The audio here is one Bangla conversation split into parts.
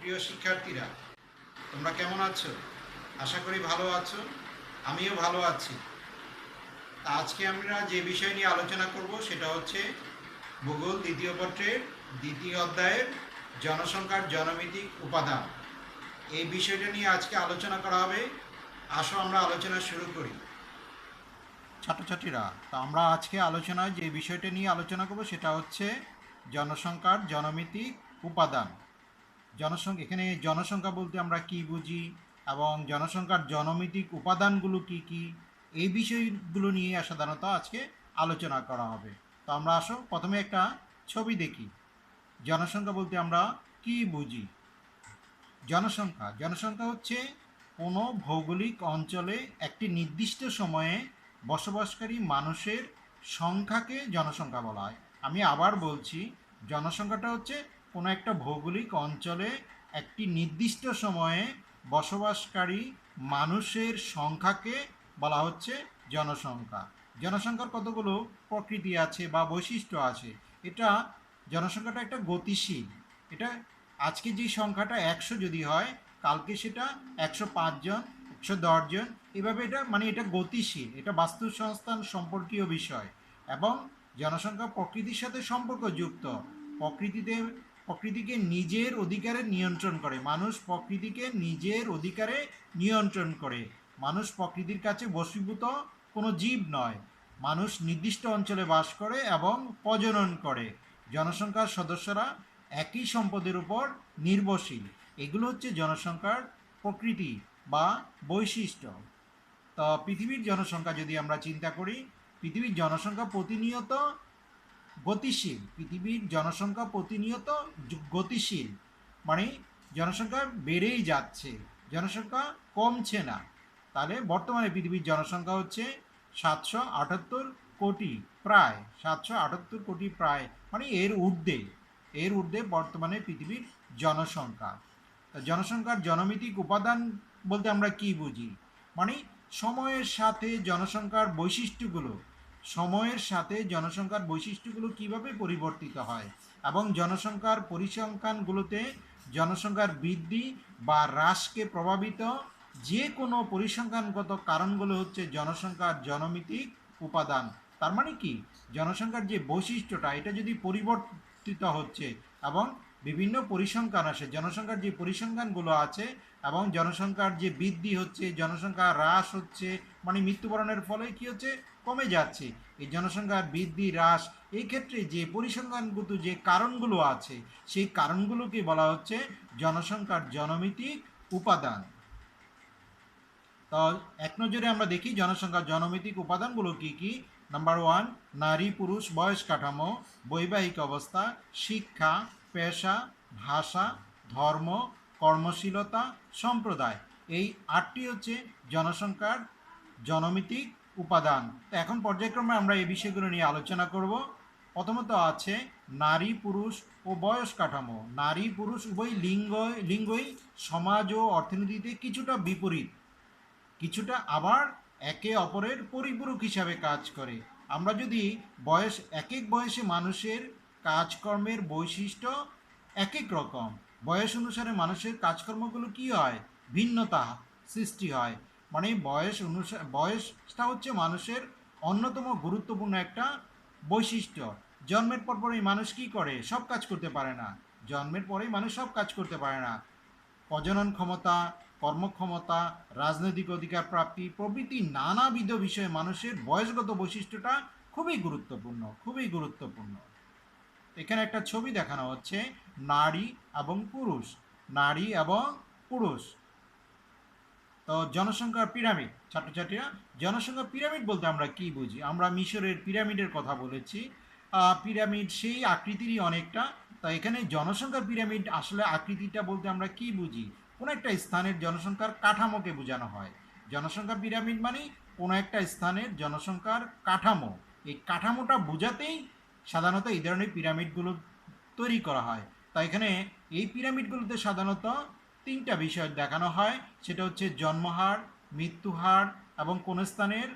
প্রিয় শিক্ষার্থীরা, তোমরা কেমন আছো? আশা করি ভালো আছো। আমিও ভালো আছি। আজকে আমরা যে বিষয় নিয়ে আলোচনা করব সেটা হচ্ছে ভূগোল দ্বিতীয় পত্রের দ্বিতীয় অধ্যায়ের জনসংখ্যার জনমিতিক উপাদান। এই বিষয়টা নিয়ে আজকে আলোচনা করা হবে। আসো আমরা আলোচনা শুরু করি। ছাত্রছাত্রীরা, তো আমরা আজকে আলোচনায় যে বিষয়টা নিয়ে আলোচনা করব সেটা হচ্ছে জনসংখ্যার জনমিতিক উপাদান। জনসংখ্যা, এখানে জনসংখ্যা বলতে আমরা কি বুঝি এবং জনসংখ্যার জনমিতিক উপাদানগুলো কি কি, এই বিষয়গুলো নিয়ে সাধারণত আজকে আলোচনা করা হবে। তো আমরা আসো প্রথমে একটা ছবি দেখি। জনসংখ্যা বলতে আমরা কি বুঝি? জনসংখ্যা জনসংখ্যা হচ্ছে কোনো ভৌগোলিক অঞ্চলে একটি নির্দিষ্ট সময়ে বসবাসকারী মানুষের সংখ্যাকে জনসংখ্যা বলা হয়। আমি আবার বলছি, জনসংখ্যাটা হচ্ছে কোনো একটা ভৌগোলিক অঞ্চলে একটি নির্দিষ্ট সময়ে বসবাসকারী মানুষের সংখ্যাকে বলা হচ্ছে জনসংখ্যা। জনসংখ্যার কতগুলো প্রকৃতি আছে বা বৈশিষ্ট্য আছে। এটা জনসংখ্যাটা একটা গতিশীল। এটা আজকে যে সংখ্যাটা 100 যদি হয়, কালকে সেটা 105 জন, 110 জন, এভাবে এটা এটা গতিশীল, এটা বাস্তুসংস্থান সম্পর্কীয় বিষয়। এবং জনসংখ্যা প্রকৃতির সাথে সম্পর্কযুক্ত। প্রকৃতিতে প্রকৃতিকে নিজের অধিকারে নিয়ন্ত্রণ করে। মানুষ প্রকৃতিকে নিজের অধিকারে নিয়ন্ত্রণ করে। মানুষ প্রকৃতির কাছে বশীভূত কোনো জীব নয়। মানুষ নির্দিষ্ট অঞ্চলে বাস করে এবং প্রজনন করে। জনসংখ্যার সদস্যরা একই সম্পদের উপর নির্ভরশীল। এগুলো হচ্ছে জনসংখ্যার প্রকৃতি বা বৈশিষ্ট্য। তো পৃথিবীর জনসংখ্যা যদি আমরা চিন্তা করি, পৃথিবীর জনসংখ্যা প্রতিনিয়ত গতিশীল। পৃথিবীর জনসংখ্যা প্রতিনিয়ত গতিশীল, মানে জনসংখ্যা বেড়েই যাচ্ছে, জনসংখ্যা কমছে না। তাহলে বর্তমানে পৃথিবীর জনসংখ্যা হচ্ছে 778 কোটি, প্রায় 778 কোটি, প্রায় এর ঊর্ধ্বে বর্তমানে পৃথিবীর জনসংখ্যা। জনসংখ্যার জনমিতিক উপাদান বলতে আমরা কি বুঝি? মানে সময়ের সাথে জনসংখ্যার বৈশিষ্ট্যগুলো সময়ের সাথে জনসংখ্যার বৈশিষ্ট্যগুলো কিভাবে পরিবর্তিত হয় এবং জনসংখ্যার পরিসংখ্যানগুলোতে জনসংখ্যার বৃদ্ধি বা হ্রাসকে প্রভাবিত যে কোনো পরিসংখ্যানগত কারণগুলো হচ্ছে জনসংখ্যার জনমিতিক উপাদান। তার মানে কি, জনসংখ্যার যে বৈশিষ্ট্যটা এটা যদি পরিবর্তিত হচ্ছে এবং বিভিন্ন পরিসংখ্যান আসে, জনসংখ্যার যে পরিসংখ্যানগুলো আছে এবং জনসংখ্যার যে বৃদ্ধি হচ্ছে, জনসংখ্যা হ্রাস হচ্ছে, মৃত্যুবরণের ফলে কি হচ্ছে, কমে যাচ্ছে। এই জনসংখ্যার বৃদ্ধি হ্রাস, এই ক্ষেত্রে যে পরিসংখ্যানগত যে কারণগুলো আছে সেই কারণগুলোকে বলা হচ্ছে জনসংখ্যার জনমিতিক উপাদান। তো এক নজরে আমরা দেখি জনসংখ্যার জনমিতিক উপাদানগুলো কি কি। নাম্বার 1, নারী পুরুষ বয়স কাঠামো, বৈবাহিক অবস্থা, শিক্ষা, পেশা, ভাষা, ধর্ম, কর্মশীলতা, সম্প্রদায়। এই 8টি হচ্ছে জনসংখ্যার জনমিতিক উপাদান। তো এখন পর্যায়ক্রমে আমরা এই বিষয়গুলো নিয়ে আলোচনা করব। প্রথমত আছে নারী পুরুষ ও বয়স কাঠামো। নারী পুরুষ উভয় লিঙ্গই সমাজ ও অর্থনীতিতে কিছুটা বিপরীত, কিছুটা আবার একে অপরের পরিপূরক হিসাবে কাজ করে। আমরা যদি এক এক বয়সে মানুষের কাজকর্মের বৈশিষ্ট্য এক এক রকম, বয়স অনুসারে মানুষের কাজকর্মগুলো কি হয়, ভিন্নতা সৃষ্টি হয়। বয়সটা হচ্ছে মানুষের অন্যতম গুরুত্বপূর্ণ একটা বৈশিষ্ট্য। জন্মের পরপরই মানুষ কি করে, সব কাজ করতে পারে না। জন্মের পরেই মানুষ সব কাজ করতে পারে না। প্রজনন ক্ষমতা, কর্মক্ষমতা, রাজনৈতিক অধিকার প্রাপ্তি প্রভৃতি নানাবিধ বিষয়ে মানুষের বয়সগত বৈশিষ্ট্যটা খুবই গুরুত্বপূর্ণ। এখানে একটা ছবি দেখানো হচ্ছে নারী এবং পুরুষ। নারী এবং পুরুষ। তো জনসংখ্যার পিরামিড, ছাত্রছাত্রীরা, জনসংখ্যার পিরামিড বলতে আমরা কি বুঝি? আমরা মিশরের পিরামিডের কথা বলেছি। পিরামিড সেই আকৃতিরই অনেকটা। তো এখানে জনসংখ্যার পিরামিড আসলে আকৃতিটা বলতে আমরা কি বুঝি? কোনো একটা স্থানের জনসংখ্যার কাঠামোকে বোঝানো হয়। জনসংখ্যার পিরামিড মানে কোনো একটা স্থানের জনসংখ্যার কাঠামো। এই কাঠামোটা বোঝাতেই সাধারণত এই ধরনের পিরামিডগুলো তৈরি করা হয়। তাই এখানে এই পিরামিডগুলোতে সাধারণত 3টা বিষয় দেখানো হয়। সেটা হচ্ছে জন্মহার, মৃত্যুহার এবং কোন স্থানের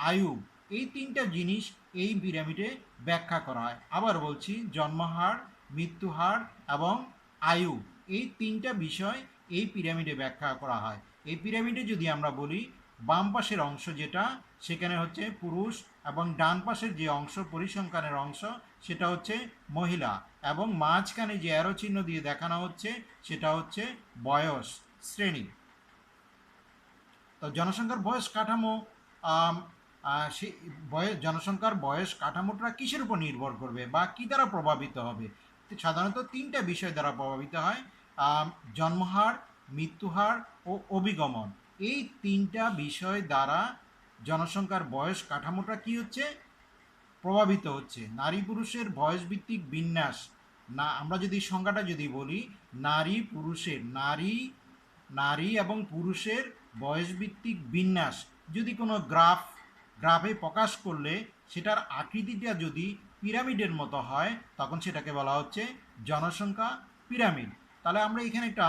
আয়ু। এই 3টা জিনিস এই পিরামিডে ব্যাখ্যা করা হয়। আবার বলছি, জন্মহার, মৃত্যুহার এবং আয়ু, এই তিনটা বিষয় এই পিরামিডে ব্যাখ্যা করা হয়। এই পিরামিডে যদি আমরা বলি, বাম পাশের অংশ যেটা, সেখানে হচ্ছে পুরুষ, এবং ডান পাশের যে অংশ পরিসংখ্যানের অংশ সেটা হচ্ছে মহিলা, এবং মাঝখানে যে অ্যারো চিহ্ন দিয়ে দেখানো হচ্ছে সেটা হচ্ছে বয়স শ্রেণী। তো জনসংখ্যার বয়স কাঠামো, সে জনসংখ্যার বয়স কাঠামোটা কিসের উপর নির্ভর করবে বা কী দ্বারা প্রভাবিত হবে? সাধারণত তিনটা বিষয় দ্বারা প্রভাবিত হয়: জন্মহার, মৃত্যুহার ও অভিগমন। এই তিনটা বিষয় দ্বারা জনসংখ্যার বয়স কাঠামোটা কি হচ্ছে, প্রভাবিত হচ্ছে। নারী পুরুষের বয়সভিত্তিক বিন্যাস, না আমরা যদি সংখ্যাটা যদি বলি, নারী এবং পুরুষের বয়সভিত্তিক বিন্যাস যদি কোনো গ্রাফে প্রকাশ করলে সেটার আকৃতিটা যদি পিরামিডের মতো হয়, তখন সেটাকে বলা হচ্ছে জনসংখ্যা পিরামিড। তাহলে আমরা এখানে একটা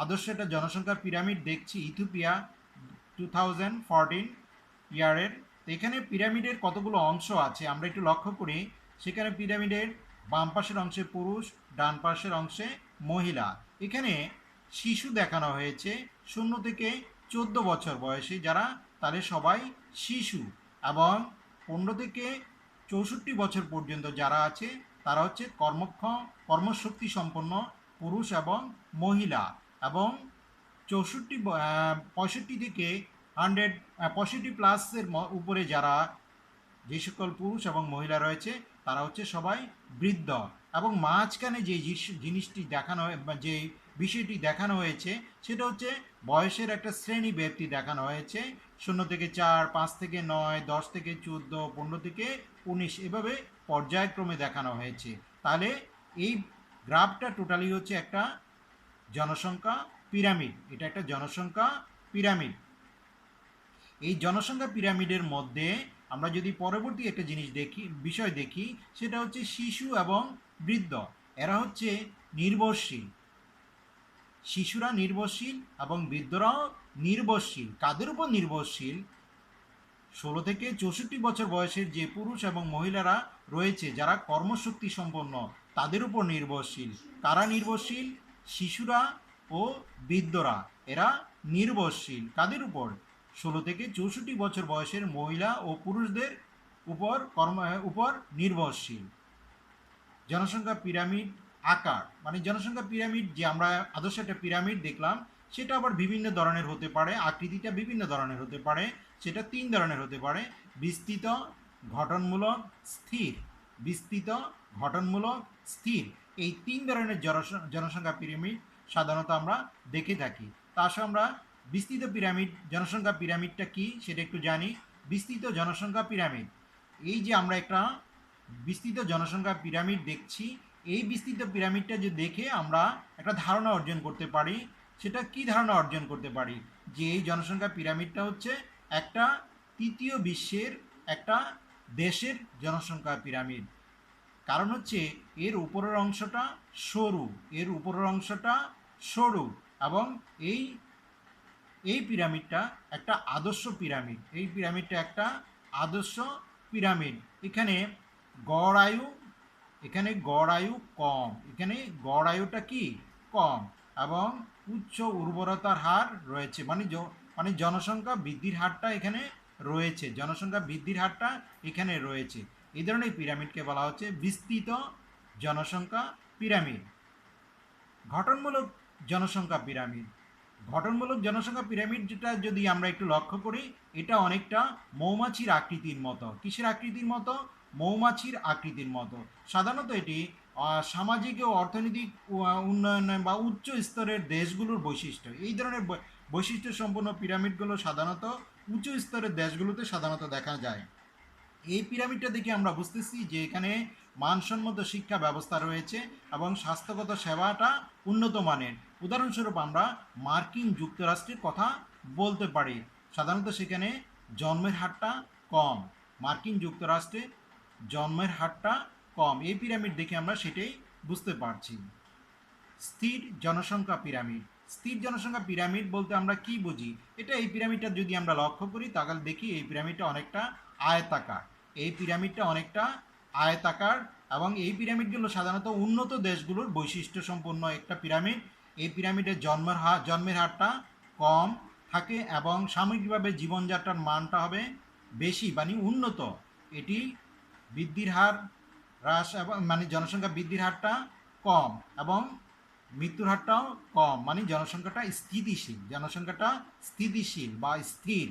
আদর্শ একটা জনসংখ্যা পিরামিড দেখছি, ইথিওপিয়া 2014 ইয়ারের। তো এখানে পিরামিডের কতগুলো অংশ আছে আমরা একটু লক্ষ্য করি। সেখানে পিরামিডের বাম পাশের অংশে পুরুষ, ডান পাশের অংশে মহিলা। এখানে শিশু দেখানো হয়েছে 0 থেকে 14 বছর বয়সী যারা, তাদের সবাই শিশু, এবং 15 থেকে 64 বছর পর্যন্ত যারা আছে তারা হচ্ছে কর্মশক্তি সম্পন্ন পুরুষ এবং মহিলা, এবং 65 থেকে 65 প্লাসের উপরে যারা, যে সকল পুরুষ এবং মহিলা রয়েছে তারা হচ্ছে সবাই বৃদ্ধ। এবং মাঝখানে যে জিনিসটি দেখানো, যে বিষয়টি দেখানো হয়েছে সেটা হচ্ছে বয়সের একটা শ্রেণী ব্যাপ্তি দেখানো হয়েছে। 0 থেকে 4, 5 থেকে 9, 10 থেকে 14, 15 থেকে 19, এভাবে পর্যায়ক্রমে দেখানো হয়েছে। তাহলে এই গ্রাফটা টোটালি হচ্ছে একটা জনসংখ্যা পিরামিড। এটা একটা জনসংখ্যা পিরামিড। এই জনসংখ্যা পিরামিডের মধ্যে আমরা যদি পরবর্তী একটা বিষয় দেখি, সেটা হচ্ছে শিশু এবং বৃদ্ধ। এরা হচ্ছে নির্ভরশীল। শিশুরা নির্ভরশীল এবং বৃদ্ধরাও নির্ভরশীল। কাদের উপর নির্ভরশীল? 16 থেকে 64 বছর বয়সের যে পুরুষ এবং মহিলারা রয়েছে যারা কর্মশক্তি সম্পন্ন, তাদের উপর নির্ভরশীল। কারা নির্ভরশীল? শিশুরা ও বৃদ্ধরা, এরা নির্ভরশীল। কাদের উপর? 16 থেকে 64 বছর বয়সের মহিলা ও পুরুষদের উপর নির্ভরশীল। জনসংখ্যা পিরামিড আকার, মানে জনসংখ্যা পিরামিড যে আমরা আদর্শ একটা পিরামিড দেখলাম, সেটা আবার বিভিন্ন ধরনের হতে পারে, আকৃতিটা বিভিন্ন ধরনের হতে পারে। সেটা 3 ধরনের হতে পারে: বিস্তৃত, গঠনমূলক, স্থির। বিস্তৃত, গঠনমূলক, স্থির, এই 3 ধরনের জনসংখ্যা পিরামিড সাধারণত আমরা দেখে থাকি। তা আসলে আমরা বিস্তৃত পিরামিড, জনসংখ্যা পিরামিডটা কি সেটা একটু জানি। বিস্তৃত জনসংখ্যা পিরামিড, এই যে আমরা একটা বিস্তৃত জনসংখ্যা পিরামিড দেখছি, এই বিস্তৃত পিরামিডটা যে দেখে আমরা একটা ধারণা অর্জন করতে পারি। সেটা কি ধারণা অর্জন করতে পারি? যে এই জনসংখ্যা পিরামিডটা হচ্ছে একটা তৃতীয় বিশ্বের একটা দেশের জনসংখ্যা পিরামিড। কারণ হচ্ছে এর উপরের অংশটা সরু, এবং এই এই পিরামিডটা একটা আদর্শ পিরামিড। এই পিরামিডটা একটা আদর্শ পিরামিড। এখানে গড় আয়ু কম, এখানে গড় আয়ুটা কি কম, এবং উচ্চ উর্বরতার হার রয়েছে। মানে জনসংখ্যা বৃদ্ধির হারটা এখানে রয়েছে, এই ধরনের পিরামিডকে বলা হচ্ছে বিস্তৃত জনসংখ্যা পিরামিড। গঠনমূলক জনসংখ্যা পিরামিড, যেটা যদি আমরা একটু লক্ষ্য করি, এটা অনেকটা মৌমাছির আকৃতির মতো। কিসের আকৃতির মতো? মৌমাছির আকৃতির মতো। সাধারণত এটি সামাজিক ও অর্থনৈতিক উন্নয়ন বা উচ্চ স্তরের দেশগুলোর বৈশিষ্ট্য। এই ধরনের বৈশিষ্ট্য সম্পন্ন পিরামিডগুলো সাধারণত উচ্চ স্তরের দেশগুলোতে সাধারণত দেখা যায়। এই পিরামিডটা দেখে আমরা বুঝতেছি যে এখানে মানসম্মত শিক্ষা ব্যবস্থা রয়েছে এবং স্বাস্থ্যগত সেবাটা উন্নত মানের। উদাহরণস্বরূপ আমরা মার্কিন যুক্তরাষ্ট্রের কথা বলতে পারি। সাধারণত সেখানে জন্মের হারটা কম, মার্কিন যুক্তরাষ্ট্রে জন্মের হারটা কম। এই পিরামিড দেখে আমরা সেটাই বুঝতে পারছি। স্থির জনসংখ্যা পিরামিড, বলতে আমরা কি বুঝি? এই পিরামিডটা যদি আমরা লক্ষ্য করি তাহলে দেখি এই পিরামিডটা অনেকটা আয়তাকার, এবং এই পিরামিডগুলো সাধারণত উন্নত দেশগুলোর বৈশিষ্ট্য সম্পন্ন একটা পিরামিড। এই পিরামিডের জন্মের হারটা কম থাকে এবং সামগ্রিকভাবে জীবনযাত্রার মানটা হবে বেশি মানে উন্নত। এটি বৃদ্ধির হার হ্রাস এবং মানে জনসংখ্যা বৃদ্ধির হারটা কম এবং মৃত্যুর হারটাও কম, মানে জনসংখ্যাটা স্থিতিশীল বা স্থির।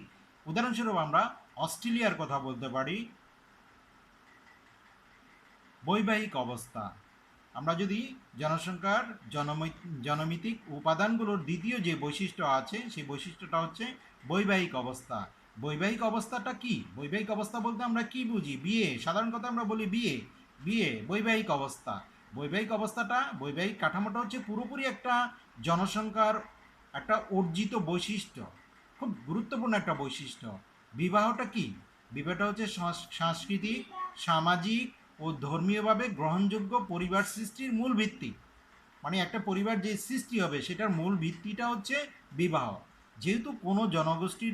উদাহরণস্বরূপ আমরা অস্ট্রেলিয়ার কথা বলতে পারি। বৈবাহিক অবস্থা, আমরা যদি জনসংখ্যার জনমিতিক উপাদানগুলোর দ্বিতীয় যে বৈশিষ্ট্য আছে সেই বৈশিষ্ট্যটা হচ্ছে বৈবাহিক অবস্থা। বৈবাহিক অবস্থাটা কি? বৈবাহিক অবস্থা বলতে আমরা কি বুঝি? বিয়ে, সাধারণ কথা আমরা বলি বিয়ে। বৈবাহিক অবস্থা। বৈবাহিক কাঠামোটা হচ্ছে পুরোপুরি একটা জনসংখ্যার একটা অর্জিত বৈশিষ্ট্য, খুব গুরুত্বপূর্ণ একটা বৈশিষ্ট্য। বিবাহটা কি? বিবাহটা হচ্ছে সাংস্কৃতিক, সামাজিক ও ধর্মীয়ভাবে গ্রহণযোগ্য পরিবার সৃষ্টির মূল ভিত্তি। মানে একটা পরিবার যে সৃষ্টি হবে সেটার মূল ভিত্তিটা হচ্ছে বিবাহ। যেহেতু কোনো জনগোষ্ঠীর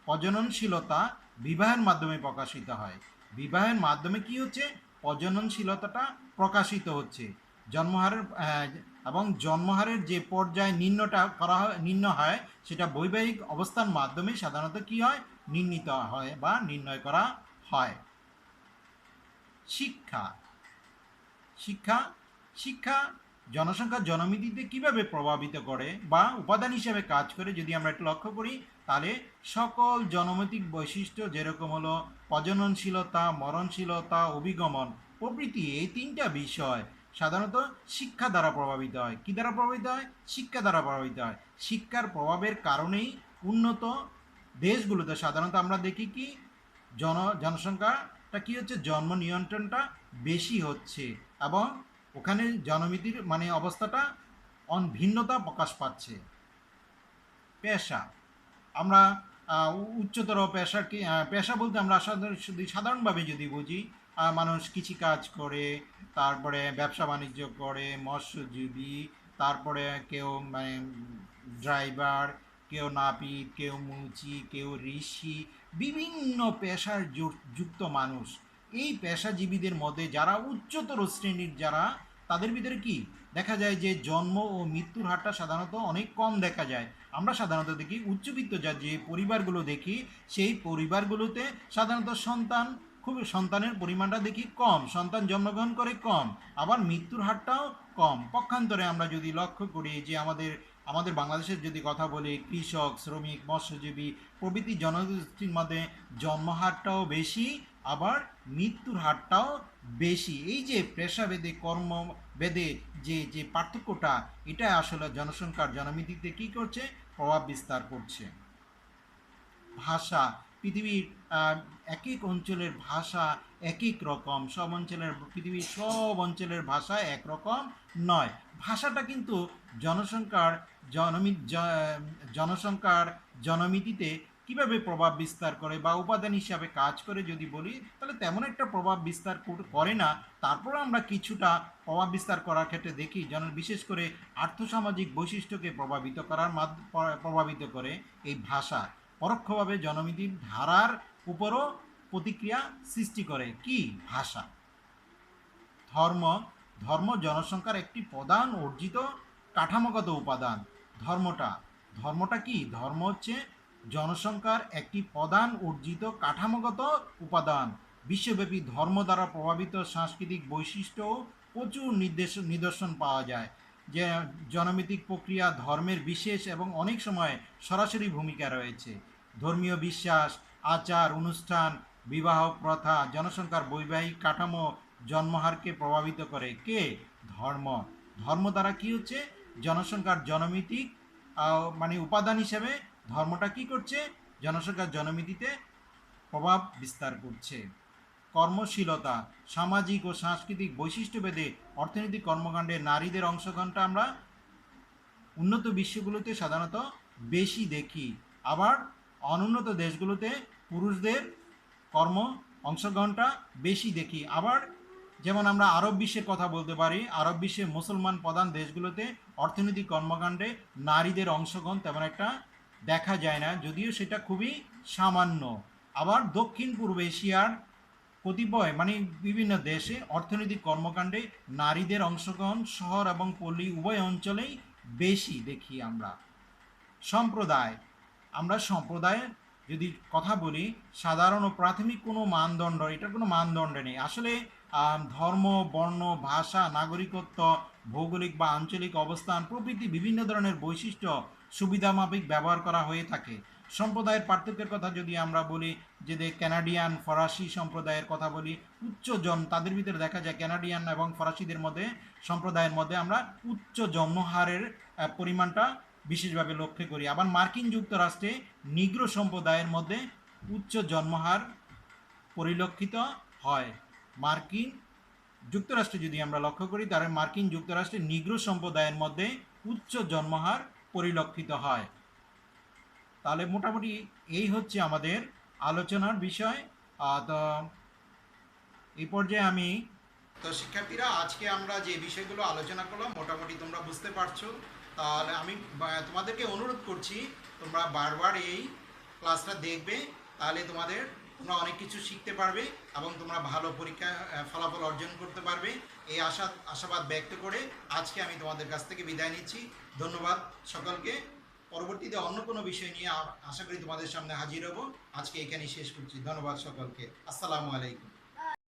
প্রজননশীলতা বিবাহের মাধ্যমে প্রকাশিত হয়, বিবাহের মাধ্যমে কি হচ্ছে? প্রজননশীলতাটা প্রকাশিত হচ্ছে। জন্মহারের এবং জন্মহারের যে পর্যায় নির্ণয় হয় সেটা বৈবাহিক অবস্থার মাধ্যমে সাধারণত কি হয়? নির্ণীত হয় বা নির্ণয় করা হয়। শিক্ষা শিক্ষা শিক্ষা জনসংখ্যার জনমিতিতে কিভাবে প্রভাবিত করে বা উপাদান হিসেবে কাজ করে যদি আমরা একটু লক্ষ্য করি, তাহলে সকল জনমিতিক বৈশিষ্ট্য যেরকম হলো প্রজননশীলতা, মরণশীলতা, অভিগমন প্রভৃতি, এই তিনটা বিষয় সাধারণত শিক্ষা দ্বারা প্রভাবিত হয়। কি দ্বারা প্রভাবিত হয়? শিক্ষা দ্বারা প্রভাবিত হয়। শিক্ষার প্রভাবের কারণেই উন্নত দেশগুলোতে সাধারণত আমরা দেখি কি জনসংখ্যাটা কি হচ্ছে? জন্ম নিয়ন্ত্রণটা বেশি হচ্ছে এবং ওখানে জনমিতির মানে অবস্থাটা ভিন্নতা প্রকাশ পাচ্ছে। পেশা, আমরা উচ্চতর পেশা কি? পেশা বলতে আমরা সাধারণভাবে যদি বুঝি, মানুষ কৃষিকাজ করে, তারপরে ব্যবসা বাণিজ্য করে, মৎস্যজীবী, তারপরে কেউ মানে ড্রাইভার, কেউ নাপিত, কেউ মুচি, কেউ ঋষি, বিভিন্ন পেশার যুক্ত মানুষ। এই পেশাজীবীদের মধ্যে যারা উচ্চতর শ্রেণীর, যারা তাদের ভিতরে কি দেখা যায় যে জন্ম ও মৃত্যুর হারটা সাধারণত অনেক কম দেখা যায়। আমরা সাধারণত দেখি উচ্চবিত্ত যে পরিবারগুলো দেখি, সেই পরিবারগুলোতে সাধারণত সন্তানের পরিমাণটা দেখি কম, সন্তান জন্মগ্রহণ করে কম, আবার মৃত্যুর হারটাও কম। পক্ষান্তরে আমরা যদি লক্ষ্য করি যে আমাদের বাংলাদেশের যদি কথা বলি, কৃষক, শ্রমিক, মৎস্যজীবী প্রভৃতি জনগোষ্ঠীর মধ্যে জন্মহারটাও বেশি, আবার মৃত্যুর হারটাও বেশি। এই যে পেশাভেদে কর্মভেদে যে পার্থক্যটা, এটা আসলে জনসংখ্যার জনমিতিতে কী করছে? প্রভাব বিস্তার করছে। ভাষা, পৃথিবীর এক এক অঞ্চলের ভাষা এক এক রকম, পৃথিবীর সব অঞ্চলের ভাষা একরকম নয়। ভাষাটা কিন্তু জনসংখ্যার জনমিতিতে কিভাবে প্রভাব বিস্তার করে বা উপাদান হিসাবে কাজ করে যদি বলি, তাহলে তেমন একটা প্রভাব বিস্তার করে না। তারপর আমরা কিছুটা প্রভাব বিস্তার করার ক্ষেত্রে দেখি, বিশেষ করে আর্থসামাজিক বৈশিষ্ট্যকে প্রভাবিত করে এই ভাষা। পরোক্ষভাবে জনমিতির ধারার উপরও প্রতিক্রিয়া সৃষ্টি করে কি? ভাষা। ধর্ম জনসংখ্যার একটি প্রধান অর্জিত কাঠামোগত উপাদান। ধর্মটা কি? ধর্ম হচ্ছে জনসংখ্যার একটি প্রধান অর্জিত কাঠামোগত উপাদান। বিশ্বব্যাপী ধর্ম দ্বারা প্রভাবিত সাংস্কৃতিক বৈশিষ্ট্যও প্রচুর নিদর্শন পাওয়া যায়। যে জনমিতিক প্রক্রিয়া ধর্মের বিশেষ এবং অনেক সময় সরাসরি ভূমিকা রয়েছে। ধর্মীয় বিশ্বাস, আচার অনুষ্ঠান, বিবাহ প্রথা জনসংখ্যার বৈবাহিক কাঠামো, জন্মহারকে প্রভাবিত করে। কে? ধর্ম দ্বারা কি হচ্ছে? জনসংখ্যার জনমিতিক মানে উপাদান হিসেবে ধর্মটা কি করছে? জনসংখ্যার জনমিতিতে প্রভাব বিস্তার করছে। কর্মশীলতা, সামাজিক ও সাংস্কৃতিক বৈশিষ্ট্যভেদে অর্থনৈতিক কর্মকাণ্ডে নারীদের অংশগ্রহণটা আমরা উন্নত বিশ্বগুলোতে সাধারণত বেশি দেখি, আবার অনুন্নত দেশগুলোতে পুরুষদের অংশগ্রহণটা বেশি দেখি। আবার যেমন আমরা আরব বিশ্বের কথা বলতে পারি, আরব বিশ্বের মুসলমান প্রধান দেশগুলোতে অর্থনৈতিক কর্মকাণ্ডে নারীদের অংশগ্রহণ তেমন একটা দেখা যায় না, যদিও সেটা খুবই সামান্য। আবার দক্ষিণ পূর্ব এশিয়ার কতিপয় মানে বিভিন্ন দেশে অর্থনৈতিক কর্মকাণ্ডে নারীদের অংশগ্রহণ শহর এবং পল্লী উভয় অঞ্চলেই বেশি দেখি আমরা। সম্প্রদায়, আমরা সম্প্রদায়ে যদি কথা বলি, সাধারণ ও প্রাথমিক কোনো মানদণ্ড, এটার কোনো মানদণ্ড নেই আসলে। ধর্ম, বর্ণ, ভাষা, নাগরিকত্ব, ভৌগোলিক বা আঞ্চলিক অবস্থান প্রভৃতি বিভিন্ন ধরনের বৈশিষ্ট্য সুবিধামাফিক ব্যবহার করা হয়ে থাকে। সম্প্রদায়ের পার্থক্যের কথা যদি আমরা বলি, যে ক্যানাডিয়ান ফরাসি সম্প্রদায়ের কথা বলি, উচ্চ তাদের ভিতরে দেখা যায় ক্যানাডিয়ান এবং ফরাসিদের মধ্যে সম্প্রদায়ের মধ্যে আমরা উচ্চ জন্মহারের পরিমাণটা বিশেষভাবে লক্ষ্য করি। আবার মার্কিন যুক্তরাষ্ট্রে নিগ্রো সম্প্রদায়ের মধ্যে উচ্চ জন্মহার পরিলক্ষিত হয়। মার্কিন যুক্তরাষ্ট্রে যদি আমরা লক্ষ্য করি, তাহলে মার্কিন যুক্তরাষ্ট্রে নিগ্রো সম্প্রদায়ের মধ্যে উচ্চ জন্মহার পরিলক্ষিত হয়। তাহলে মোটামুটি এই হচ্ছে আমাদের আলোচনার বিষয়। তো এই পর্যায়ে আমি, তো শিক্ষার্থীরা, আজকে আমরা যে বিষয়গুলো আলোচনা করলাম মোটামুটি তোমরা বুঝতে পারছো। তাহলে আমি তোমাদেরকে অনুরোধ করছি তোমরা বারবার এই ক্লাসটা দেখবে, তাহলে তোমরা অনেক কিছু শিখতে পারবে এবং তোমরা ভালো পরীক্ষা ফলাফল অর্জন করতে পারবে। এই আশাবাদ ব্যক্ত করে আজকে আমি তোমাদের কাছ থেকে বিদায় নিচ্ছি। ধন্যবাদ সকলকে। পরবর্তীতে অন্য কোনো বিষয় নিয়ে আশা করি তোমাদের সামনে হাজির হব। আজকে এখানেই শেষ করছি। ধন্যবাদ সকলকে। আসসালামু আলাইকুম।